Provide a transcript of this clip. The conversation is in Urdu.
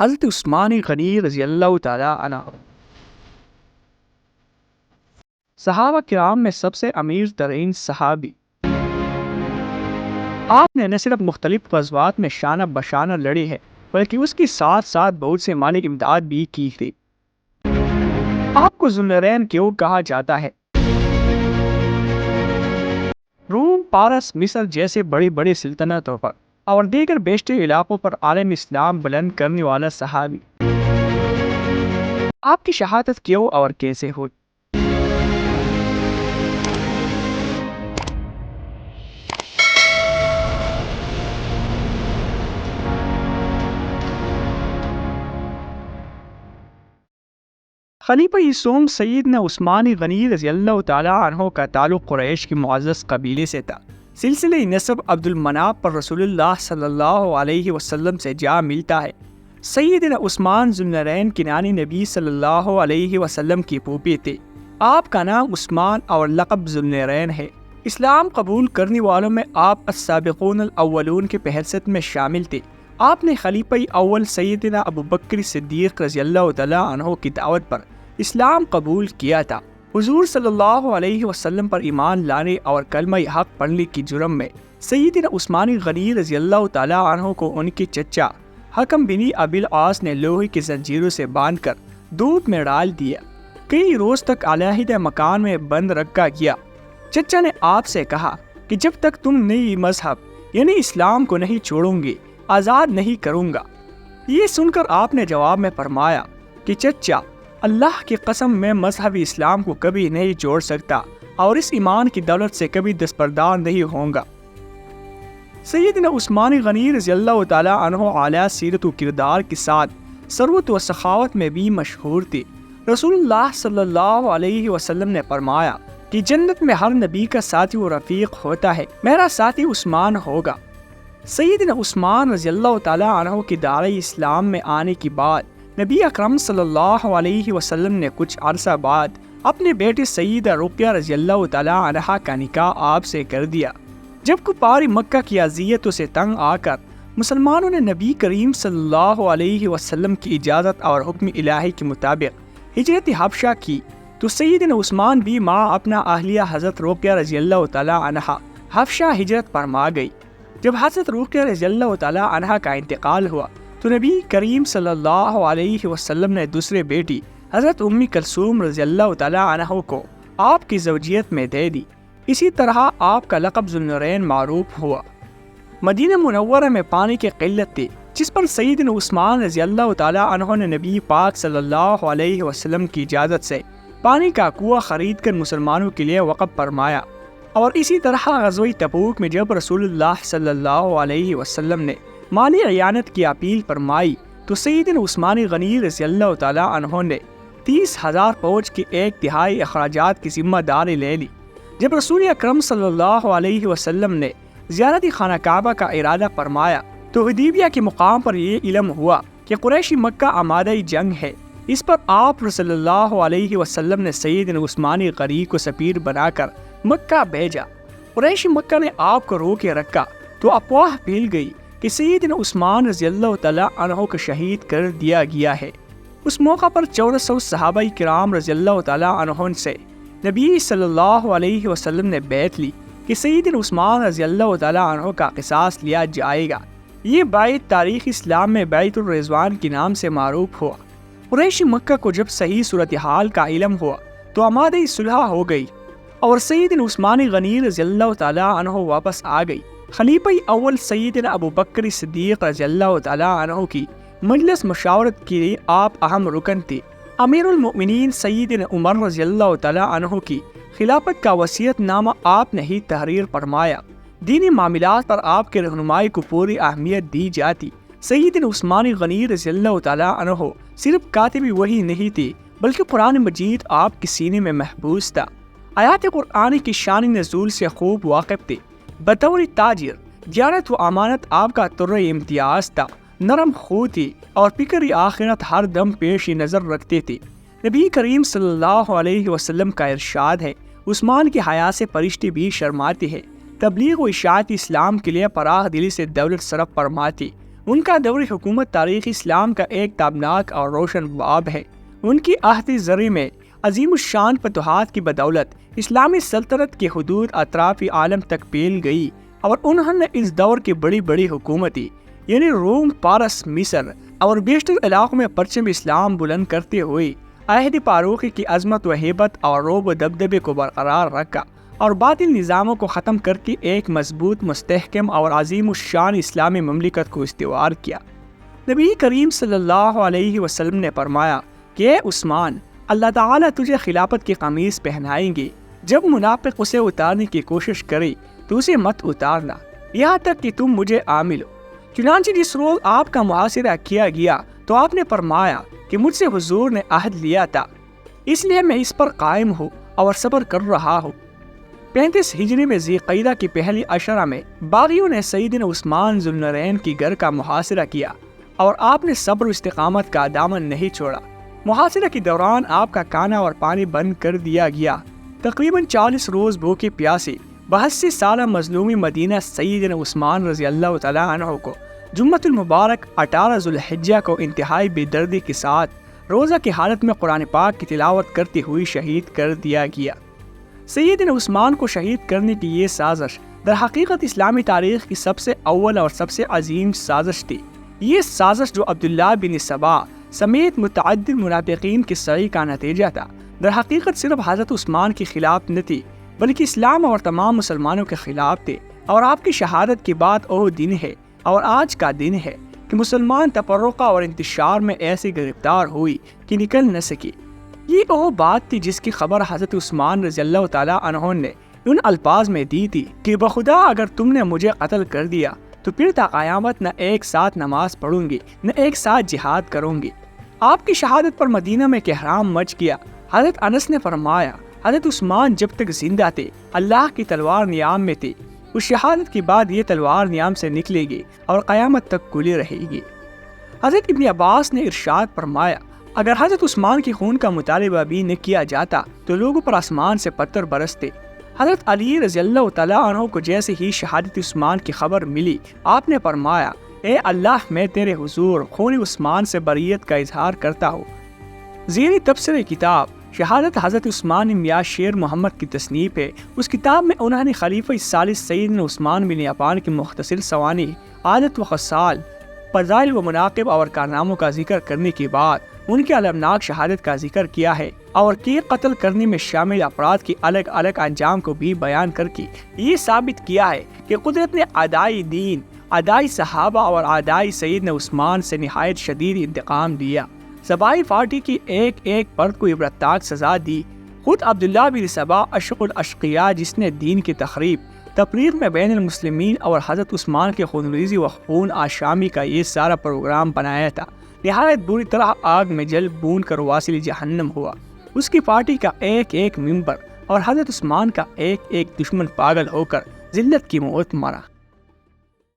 حضرت عثمان غنی رضی اللہ تعالیٰ عنہ صحابہ کرام میں سب سے امیر ترین صحابی۔ آپ نے نہ صرف مختلف غزوات میں شانہ بشانہ لڑے ہیں بلکہ اس کے ساتھ ساتھ بہت سے مالی امداد بھی کی تھی۔ آپ کو ذوالنورین کیوں کہا جاتا ہے؟ روم، پارس، مصر جیسے بڑی بڑی سلطنتوں پر اور دیگر بیشتر علاقوں پر عالم اسلام بلند کرنے والا صحابی۔ آپ کی شہادت کیوں اور کیسے ہوئی؟ خلیفہ ثانی سیدنا عثمان غنی رضی اللہ تعالیٰ عنہ کا تعلق قریش کے معزز قبیلے سے تھا۔ سلسلہ نسب عبد المناف پر رسول اللہ صلی اللہ علیہ وسلم سے جا ملتا ہے۔ سیدنا عثمان ذوالنورین کنانی نبی صلی اللہ علیہ وسلم کی پھوپھی تھے۔ آپ کا نام عثمان اور لقب ذوالنورین ہے۔ اسلام قبول کرنے والوں میں آپ السابقون الاولون کے حیثیت میں شامل تھے۔ آپ نے خلیفہ اول سیدنا ابوبکر صدیق رضی اللہ تعالیٰ عنہ کی دعوت پر اسلام قبول کیا تھا۔ حضور صلی اللہ علیہ وسلم پر ایمان لانے اور کلمہ حق پڑھنے کی جرم میں سیدنا عثمان غنی رضی اللہ تعالیٰ عنہ کو ان کے چچا حکم بن ابی العاص نے لوہے کی زنجیروں سے باندھ کر دودھ میں ڈال دیا۔ کئی روز تک علیحدہ مکان میں بند رکھا گیا۔ چچا نے آپ سے کہا کہ جب تک تم نئی مذہب یعنی اسلام کو نہیں چھوڑوں گے آزاد نہیں کروں گا۔ یہ سن کر آپ نے جواب میں فرمایا کہ چچا، اللہ کی قسم میں مذہب اسلام کو کبھی نہیں چھوڑ سکتا اور اس ایمان کی دولت سے کبھی دستبردار نہیں ہوں گا۔ سیدنا عثمان غنی رضی اللہ تعالیٰ عنہ اعلیٰ سیرت و کردار کے ساتھ ثروت و سخاوت میں بھی مشہور تھے۔ رسول اللہ صلی اللہ علیہ وسلم نے فرمایا کہ جنت میں ہر نبی کا ساتھی و رفیق ہوتا ہے، میرا ساتھی عثمان ہوگا۔ سیدنا عثمان رضی اللہ تعالیٰ عنہ کی دار اسلام میں آنے کے بعد نبی اکرم صلی اللہ علیہ وسلم نے کچھ عرصہ بعد اپنے بیٹے سیدہ رقیہ رضی اللہ تعالیٰ عنہ کا نکاح آپ سے کر دیا۔ جب کفار مکہ کی اذیتوں سے تنگ آ کر مسلمانوں نے نبی کریم صلی اللہ علیہ وسلم کی اجازت اور حکم الہی کے مطابق ہجرت حبشہ کی تو سیدنا عثمان بھی ماں اپنا اہلیہ حضرت رقیہ رضی اللہ تعالیٰ عنہ حبشہ ہجرت فرما گئی۔ جب حضرت رقیہ رضی اللہ تعالیٰ عنہ کا انتقال ہوا تو نبی کریم صلی اللہ علیہ وسلم نے دوسرے بیٹی حضرت ام کلثوم رضی اللہ تعالیٰ عنہ کو آپ کی زوجیت میں دے دی۔ اسی طرح آپ کا لقب ذوالنورین معروف ہوا۔ مدینہ منورہ میں پانی کی قلت تھی، جس پر سیدنا عثمان رضی اللہ تعالیٰ عنہ نے نبی پاک صلی اللہ علیہ وسلم کی اجازت سے پانی کا کنواں خرید کر مسلمانوں کے لیے وقف فرمایا۔ اور اسی طرح غزوہ تبوک میں جب رسول اللہ صلی اللہ علیہ وسلم نے مالی اعانت کی اپیل فرمائی تو سیدنا عثمان غنی رضی اللہ تعالیٰ عنہ نے 30,000 فوج کے 1/3 اخراجات کی ذمہ داری لے لی۔ جب رسول اکرم صلی اللہ علیہ وسلم نے زیارت خانہ کعبہ کا ارادہ فرمایا تو حدیبیہ کے مقام پر یہ علم ہوا کہ قریشی مکہ آمادہ جنگ ہے۔ اس پر آپ صلی اللہ علیہ وسلم نے سیدنا عثمان غنی کو سفیر بنا کر مکہ بھیجا۔ قریشی مکہ نے آپ کو روکے رکھا تو افواہ پھیل گئی کہ سیدنا عثمان رضی اللہ تعالیٰ عنہ کو شہید کر دیا گیا ہے۔ اس موقع پر 1400 صحابہ کرام رضی اللہ تعالیٰ عنہ سے نبی صلی اللہ علیہ وسلم نے بیعت لی کہ سیدنا عثمان رضی اللہ تعالیٰ عنہ کا قصاص لیا جائے گا۔ یہ بیعت تاریخ اسلام میں بیعت الرضوان کے نام سے معروف ہوا۔ قریش مکہ کو جب صحیح صورتحال کا علم ہوا تو آمادہ صلح ہو گئی اور سیدنا عثمان غنی رضی اللہ تعالیٰ عنہ واپس آ گئی۔ خلیفہ اول سیدنا ابوبکر صدیق رضی اللہ تعالیٰ عنہ کی مجلس مشاورت کے لیے آپ اہم رکن تھے۔ امیر المؤمنین سیدنا عمر رضی اللہ تعالیٰ عنہ کی خلافت کا وصیت نامہ آپ نے ہی تحریر فرمایا۔ دینی معاملات پر آپ کے رہنمائی کو پوری اہمیت دی جاتی۔ سیدنا عثمان غنی رضی اللہ تعالیٰ عنہ صرف کاتب وحی نہیں تھے بلکہ قرآن مجید آپ کے سینے میں محفوظ تھا۔ آیات قرآن کی شان نزول سے خوب واقف تھے۔ بطور تاجر دیانت و امانت آپ کا طرز امتیاز تھا۔ نرم خو تھی اور فکر آخرت ہر دم پیش نظر رکھتے تھے۔ نبی کریم صلی اللہ علیہ وسلم کا ارشاد ہے، عثمان کی حیا سے فرشتے بھی شرماتے ہیں۔ تبلیغ و اشاعت اسلام کے لیے فراخ دلی سے دولت صرف فرماتے ان کا دور حکومت تاریخ اسلام کا ایک تابناک اور روشن باب ہے۔ ان کی عہد زرعی میں عظیم الشان فتوحات کی بدولت اسلامی سلطنت کی حدود اطراف عالم تک پھیل گئی، اور انہوں نے اس دور کی بڑی بڑی حکومتی یعنی روم، پارس، مصر اور بیشتر علاقوں میں پرچم اسلام بلند کرتے ہوئے عہد فاروقی کی عظمت و ہیبت اور رعب و دبدبے کو برقرار رکھا، اور باطل نظاموں کو ختم کر کے ایک مضبوط، مستحکم اور عظیم الشان اسلامی مملکت کو استوار کیا۔ نبی کریم صلی اللہ علیہ وسلم نے فرمایا کہ اے عثمان، اللہ تعالیٰ تجھے خلافت کی قمیص پہنائیں گے، جب منافق اسے اتارنے کی کوشش کرے تو اسے مت اتارنا یہاں تک کہ تم مجھے عامل ہو۔ چنانچہ جس روز آپ کا محاصرہ کیا گیا تو آپ نے فرمایا کہ مجھ سے حضور نے عہد لیا تھا، اس لیے میں اس پر قائم ہوں اور صبر کر رہا ہوں۔ 35 ہجری میں ذی قعدہ کی پہلی عشرہ میں باغیوں نے سیدنا عثمان ذو النورین کی گھر کا محاصرہ کیا، اور آپ نے صبر و استقامت کا دامن نہیں چھوڑا۔ محاصرہ کے دوران آپ کا کھانا اور پانی بند کر دیا گیا۔ تقریباً 40 روز بھوکے پیاسے 82 سالہ مظلومی مدینہ سیدنا عثمان رضی اللہ تعالیٰ عنہ کو جمعۃ المبارک 18 ذو الحجہ کو انتہائی بے دردی کے ساتھ روزہ کی حالت میں قرآن پاک کی تلاوت کرتے ہوئے شہید کر دیا گیا۔ سیدنا عثمان کو شہید کرنے کی یہ سازش در حقیقت اسلامی تاریخ کی سب سے اول اور سب سے عظیم سازش تھی۔ یہ سازش جو عبداللہ بن سبا سمیت متعدد منافقین کی سعی کا نتیجہ تھا، در حقیقت صرف حضرت عثمان کے خلاف نہ تھی بلکہ اسلام اور تمام مسلمانوں کے خلاف تھے، اور آپ کی شہادت کے بعد وہ دن ہے اور آج کا دن ہے کہ مسلمان تفرقہ اور انتشار میں ایسی گرفتار ہوئی کہ نکل نہ سکی۔ یہ وہ بات تھی جس کی خبر حضرت عثمان رضی اللہ تعالیٰ عنہ نے ان الفاظ میں دی تھی کہ بخدا اگر تم نے مجھے قتل کر دیا تو پھر تا قیامت نہ ایک ساتھ نماز پڑھوں گی نہ ایک ساتھ جہاد کروں گی۔ آپ کی شہادت پر مدینہ میں کہرام مچ گیا۔ حضرت انس نے فرمایا حضرت عثمان جب تک زندہ تھے اللہ کی تلوار نیام میں تھی، اس شہادت کے بعد یہ تلوار نیام سے نکلے گی اور قیامت تک کھلی رہے گی۔ حضرت ابن عباس نے ارشاد فرمایا اگر حضرت عثمان کے خون کا مطالبہ بھی نہ کیا جاتا تو لوگوں پر آسمان سے پتھر برستے۔ حضرت علی رضی اللہ تعالیٰ عنہ کو جیسے ہی شہادت عثمان کی خبر ملی، آپ نے فرمایا اے اللہ، میں تیرے حضور خون عثمان سے بریت کا اظہار کرتا ہوں۔ زیر تبصرہ کتاب شہادت حضرت عثمان میاں شیر محمد کی تصنیف ہے۔ اس کتاب میں انہوں نے خلیفہ الثالث سیدنا عثمان بن عفان کی مختصر سوانح، عادت و خصال، فضائل و مناقب اور کارناموں کا ذکر کرنے کے بعد ان کی المناک شہادت کا ذکر کیا ہے، اور کہ قتل کرنے میں شامل افراد کی الگ الگ انجام کو بھی بیان کر کے یہ ثابت کیا ہے کہ قدرت نے اعدائی دین، اعدائی صحابہ اور اعدائی سیدنا عثمان سے نہایت شدید انتقام دیا۔ سبائی پارٹی کی ایک ایک فرد کو عبرتناک سزا دی۔ خود عبداللہ بن سبا اشق الاشقیاء، جس نے دین کی تفریق میں بین المسلمین اور حضرت عثمان کے خونریزی و خون آشامی کا یہ سارا پروگرام بنایا تھا، نہایت بری طرح آگ میں جل بھون کر واصل جہنم ہوا۔ اس کی پارٹی کا ایک ایک ممبر اور حضرت عثمان کا ایک ایک دشمن پاگل ہو کر ذلت کی موت مرا۔